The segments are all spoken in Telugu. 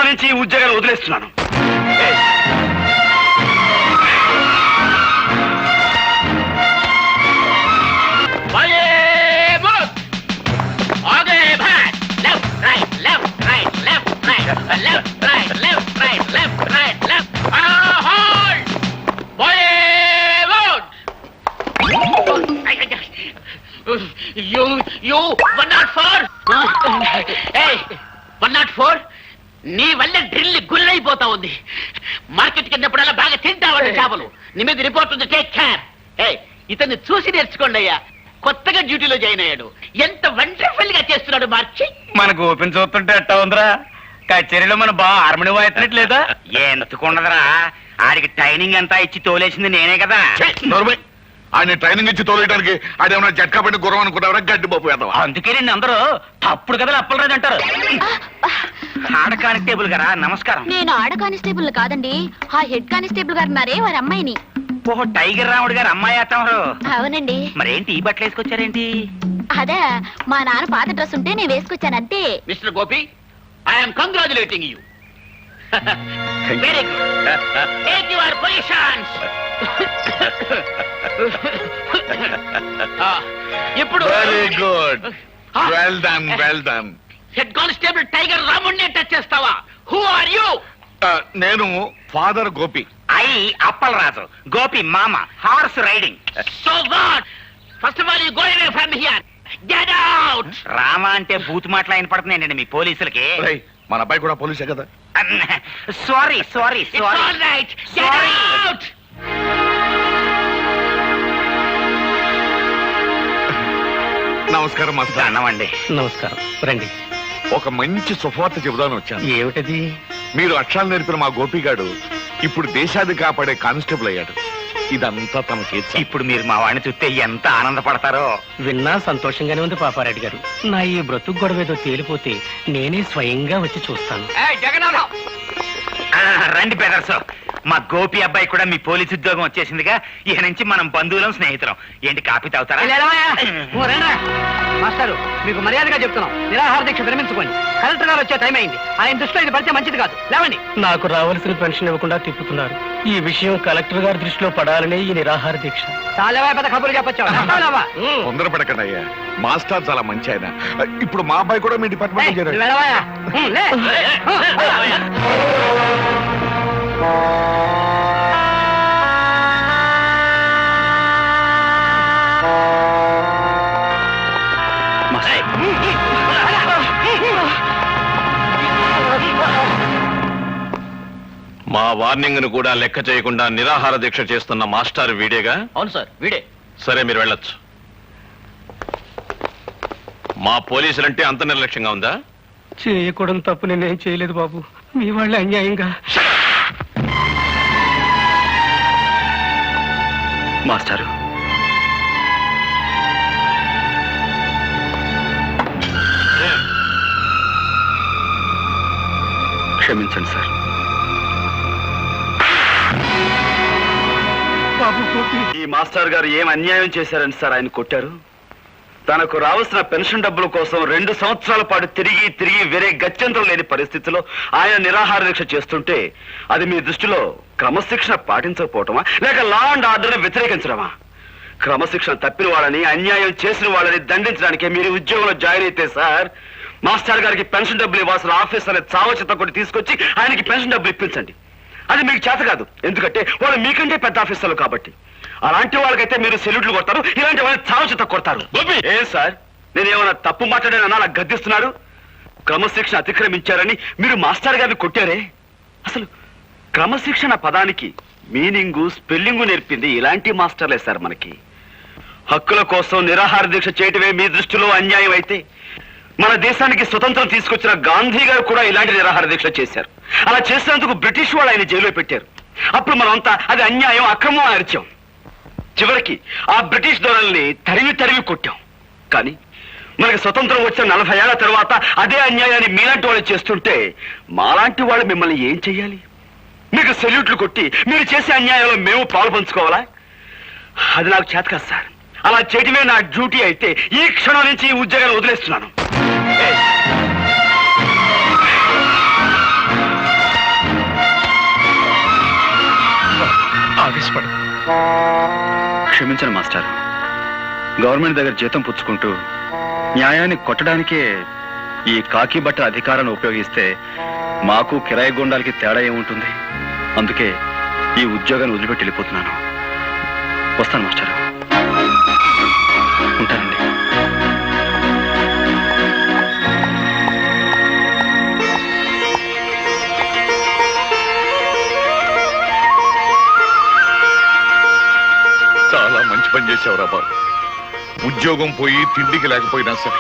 క్షణం నుంచి ఈ ఉద్యోగాలు వదిలేస్తున్నాను. నీ వల్ల డ్రిల్ గుల్లైపోతా ఉంది. మార్కెట్ కిందప్పుడల్లా బాగా తింటావాడు చేపలు. నీ మీద రిపోర్ట్ ఉంది, టేక్ కేర్. ఇతన్ని చూసి నేర్చుకోండి అయ్యా. కొత్తగా డ్యూటీలో జాయిన్ అయ్యాడు. ఎంత వండర్ఫుల్ గా చేస్తున్నాడు మార్చి. మనకు ఓపెన్ చూస్తుంటే ఎట్టా ఉందిరా? కచేరీలో మన బాగా హార్మోని వాయించట్లేదా? ఎందుకుండదురా, ఆడికి ట్రైనింగ్ అంతా ఇచ్చి తోలేసింది నేనే కదా. ఆయన ట్రైనింగ్ ఇచ్చి తోలేయడానికి ఆడేమన్నా జట్కా పెట్టి గుర్రం అనుకుంటారా? గడ్డి పప్పు వేద్దాం. అందుకే నేను అందరూ తప్పుడు కదా అప్పలరాజు అంటారు. ఆడ కానిస్టేబుల్ గారా, నమస్కారం. నేను ఆడ కానిస్టేబుల్ కాదండి, ఆ హెడ్ కానిస్టేబుల్ గారు ఉన్నారే వారి అమ్మాయిని. ఓహో, టైగర్ రాముడు గారు అమ్మాయి అత్తమారు. అవునండి. మరేంటి ఈ బట్టలు వేసుకొచ్చారేంటి? అదే మా నాన్న పాత డ్రెస్ ఉంటే నేను వేసుకొచ్చాను అంతే. Mister Gopi, I'm congratulating you. Very good. Take your positions. ఇప్పుడు very good, well done, well done. Head constable tiger రాముడిని టచ్ చేస్తావా? Who are you? నేను ఫాదర్ గోపి. అప్పలరాజు. గోపి మామ, horse riding. So what? First of all you go away from here. Get out. Rama అంటే బూత్ మాటలు అయిన పడుతున్నాయండి మీ పోలీసులకి. మన అబ్బాయి కూడా పోలీసే కదా. Sorry sorry sorry. All right, get out. నమస్కారం మాస్టర్. అన్నమండి. నమస్కారం, రండి. ఒక మంచి శుభవార్త చెబుదాను వచ్చాను. ఏమిటది? మీరు అక్షరాలు నేర్పిన మా గోపిగాడు ఇప్పుడు దేశాది కాపాడే కానిస్టేబుల్ అయ్యాడు. ఇదంతా తమకి. ఇప్పుడు మీరు మా వాడిని చూస్తే ఎంత ఆనందపడతారో. విన్నా సంతోషంగానే ఉంది పాపారెడ్డి గారు. నా ఈ బ్రతుకు గొడవేదో తేలిపోతే నేనే స్వయంగా వచ్చి చూస్తాను. జగన్నాథం, రండి బ్రదర్స్. మా గోపి అబ్బాయి కూడా మీ పోలీసు ఉద్యోగం వచ్చేసిందిగా. ఇక నుంచి మనం బంధువులం, స్నేహితులం. ఏంటి కాపీ తాగుతారా? మాస్టారు, మీకు మర్యాదగా చెప్తున్నాం, నిరాహార దీక్ష విరమించుకోండి. కలెక్టర్ గారు వచ్చే టైం అయింది. ఆయన దృష్టిలో ఇది పడితే మంచిది కాదు. లేవండి. నాకు రావాల్సిన పెన్షన్ ఇవ్వకుండా తిప్పుతున్నారు. ఈ విషయం కలెక్టర్ గారి దృష్టిలో పడాలనే ఈ నిరాహార దీక్ష. చాలా పెద్ద కబుర్లు చెప్పొచ్చావా? తొందరపడకండి అయ్యా, మాస్టర్ చాలా మంచి ఆయన. ఇప్పుడు మా అబ్బాయి కూడా మీ డిపార్ట్మెంట్ చేరాడు. మా వార్నింగ్ ను కూడా లెక్క చేయకుండా నిరాహార దీక్ష చేస్తున్న మాస్టర్ వీడేగా? అవును సార్, వీడే. సరే, మీరు వెళ్ళొచ్చు. మా పోలీసులంటే అంత నిర్లక్ష్యంగా ఉందా? చేయకూడదు తప్పు నేనేం చేయలేదు బాబు. మీ వాళ్ళే అన్యాయంగా. మాస్టారు, క్షమించండి సార్. ఈ మాస్టర్ గారు ఏం అన్యాయం చేశారని సార్ ఆయన కొట్టారు? తనకు రావాల్సిన పెన్షన్ డబ్బుల కోసం 2 సంవత్సరాల పాటు తిరిగి తిరిగి వేరే గత్యంతరం లేని పరిస్థితిలో ఆయన నిరాహార దీక్ష చేస్తుంటే అది మీ దృష్టిలో క్రమశిక్షణ పాటించకపోవటమా, లేక లా అండ్ ఆర్డర్ వ్యతిరేకించడమా? క్రమశిక్షణ తప్పిన వాళ్ళని, అన్యాయం చేసిన వాళ్ళని దండించడానికే మీరు ఉద్యోగంలో జాయిన్ అయితే సార్, మాస్టర్ గారికి పెన్షన్ డబ్బులు ఇవ్వాల్సిన ఆఫీసర్ చావచిత్త కొట్టి తీసుకొచ్చి ఆయనకి పెన్షన్ డబ్బులు ఇప్పించండి. అది మీకు చేత కాదు, ఎందుకంటే వాళ్ళు మీకంటే పెద్ద ఆఫీసర్లు కాబట్టి. అలాంటి వాళ్ళకైతే మీరు సెల్యూట్లు కొడతారు, ఇలాంటి వాళ్ళని చావచిత్త కొడతారు. ఏం సార్, నేనేమన్నా తప్పు మాట్లాడానన్నా అలా గద్దిస్తున్నారు? క్రమశిక్షణ అతిక్రమించారని మీరు మాస్టర్ గారిని కొట్టారే. అసలు క్రమశిక్షణ పదానికి మీనింగు, స్పెల్లింగు నేర్పింది ఇలాంటి మాస్టర్లే సార్ మనకి. హక్కుల కోసం నిరాహార దీక్ష చేయటమే మీ దృష్టిలో అన్యాయం అయితే, మన దేశానికి స్వతంత్రం తీసుకొచ్చిన గాంధీ గారు కూడా ఇలాంటి నిరాహార దీక్ష చేశారు. అలా చేసినందుకు బ్రిటిష్ వాళ్ళు ఆయన జైల్లో పెట్టారు. అప్పుడు మనమంతా అది అన్యాయం, అక్రమం అరిచాం. చివరికి ఆ బ్రిటిష్ దొరల్ని తరిమి తరిమి కొట్టాం. కానీ మనకి స్వతంత్రం వచ్చిన 40 ఏళ్ల తర్వాత అదే అన్యాయాన్ని మీలాంటి వాళ్ళు చేస్తుంటే మాలాంటి వాళ్ళు మిమ్మల్ని ఏం చెయ్యాలి? మీకు సెల్యూట్లు కొట్టి మీరు చేసే అన్యాయంలో మేము పాలు పంచుకోవాలా? అది నాకు చేత కాదు సార్. అలా చేయటమే నా డ్యూటీ అయితే ఈ క్షణం నుంచి ఈ ఉద్యోగాన్ని వదిలేస్తున్నాను. ఆవేశపడు. క్షమించను మాస్టర్. గవర్నమెంట్ దగ్గర జీతం పుచ్చుకుంటూ న్యాయాన్ని కొట్టడానికే ఈ కాకి బట్ట అధికారాన్ని ఉపయోగిస్తే మాకు కిరాయి గుండాలకి తేడా ఏముంటుంది? అందుకే ఈ ఉద్యోగాన్ని వదిలిపెట్టి వెళ్ళిపోతున్నాను. వస్తాను మాస్టర్. ఉంటానండి. చాలా మంచి పని చేసావురా బాబు. ఉద్యోగం పోయి తిండికి లేకపోయినా సరే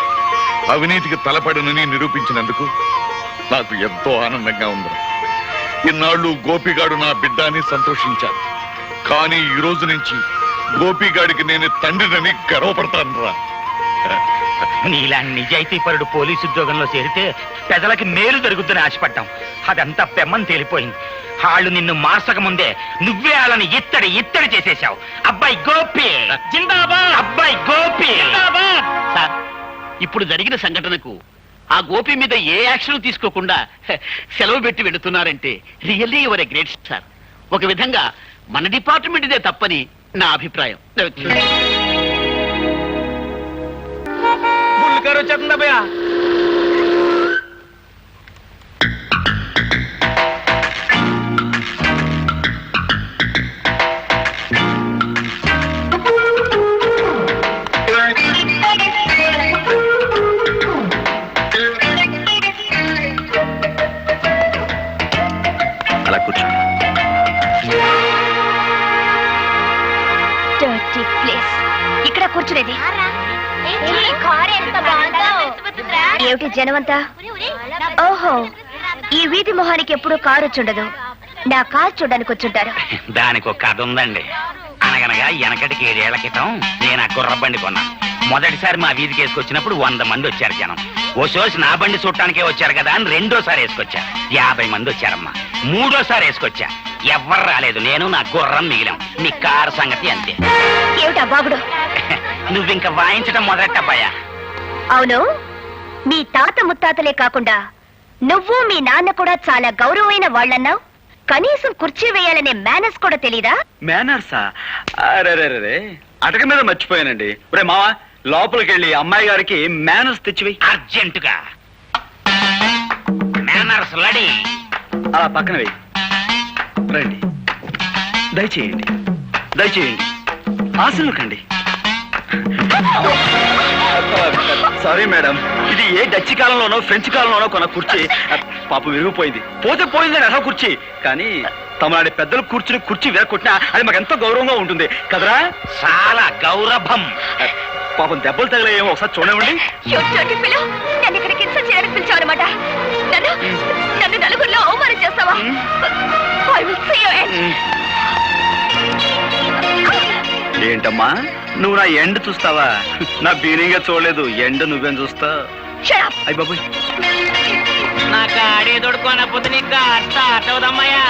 అవినీతికి తలపడనని నిరూపించినందుకు నాకు ఎంతో ఆనందంగా ఉంది. ఇన్నాళ్ళు గోపిగాడు నా బిడ్డ అని సంతోషించాను. కానీ ఈ రోజు నుంచి గోపిగాడికి నేను తండ్రినని గర్వపడతాను రా. నీలాంటి నిజాయితీపరుడు పోలీసు ఉద్యోగంలో చేరితే ప్రజలకి మేలు జరుగుతుందని ఆశపడ్డాం. అదంతా పెమ్మని తేలిపోయింది. వాళ్ళు నిన్ను మార్చక ముందే నువ్వే వాళ్ళని ఇత్తడి చేసేశావు. అబ్బాయి గోపి జిందాబాద్, అబ్బాయి గోపి జిందాబాద్. సార్, ఇప్పుడు జరిగిన సంఘటనకు ఆ గోపి మీద ఏ యాక్షన్ తీసుకోకుండా సెలవు పెట్టి వెళుతున్నారంటే really you're a great sir. ఒక విధంగా మన డిపార్ట్మెంట్ ఇదే తప్పని నా అభిప్రాయం. బుల్లికారు వచ్చేస్తుందా భయ్యా? అలా కూర్చోండి. Dirty place. ఇక్కడ కూర్చునేది ఏమిటి జనమంతా? ఓహో, ఈ వీధి మొహానికి ఎప్పుడు కారు వచ్చుండదు. నా కారు చూడడానికి వచ్చుంటారు. దానికి ఒక కథ ఉందండి. అనగనగా వెనకటికి 7 ఏళ్ల క్రితం నేను ఆ గుర్రబండి కొన్నాను. మొదటిసారి మా వీధికి వేసుకొచ్చినప్పుడు 100 మంది వచ్చారు జనం. ఓ సోసి నా బండి చూడటానికే వచ్చారు కదా అని రెండోసారి వేసుకొచ్చా. 50 మంది వచ్చారమ్మా. మూడోసారి వేసుకొచ్చా. ఎవ్వరు రాలేదు. నేను నా గుర్రం మిగిలాం. మీ కారు సంగతి అంతే. ఏమిటా బాగుడు? నువ్వింక వాయించడం మొదలెట్టబ్బాయా? అవును, మీ తాత ముత్తాతలే కాకుండా నువ్వు మీ నాన్న కూడా చాలా గౌరవమైన వాళ్ళన్నావు. కనీసం కుర్చీ వేయాలనే మేనర్స్ కూడా తెలీదా? మేనర్సా? అరే అటక మీద మర్చిపోయానండి. ఒరే మావా, లోపలికి వెళ్ళి అమ్మాయి గారికి మేనర్స్ తెచ్చివేయి. అర్జెంటుగా మేనర్స్ లడి. అలా పక్కన వెయ్యి. రండి, దయచేయండి, దయచేయండి. ఆశలు కండి. సారీ మేడం, ఇది ఏ డచ్ కాలంలోనో ఫ్రెంచ్ కాలంలోనో కొన్న కుర్చీ. పాపం విరిగిపోయింది. పోతే పోయిందని అసలు కుర్చీ. కానీ తమలాంటి పెద్దలు కూర్చుని కుర్చీ వేరకొట్టినా అది మాకు ఎంతో గౌరవంగా ఉంటుంది కదరా? చాలా గౌరవం. పాపం దెబ్బలు తగిలేమో ఒకసారి చూడండి. నన్ను ఇక్కడికి ఇన్సల్ట్ చేయడానికి పిలిచావన్నమాట. నన్ను నలుగురిలో అవమానం చేస్తావా? I will see your end. ఏంటమ్మా, నువ్వు నా ఎండ్ చూస్తావా? నా బీనింగా చూడలేదు. ఎండ్ నువ్వేం చూస్తా? Shut up. అయ్య బాబు, నాకు ఆడే దొడుకోనపోతే నీకు స్టార్ట్ అవుదమ్మయ్యా.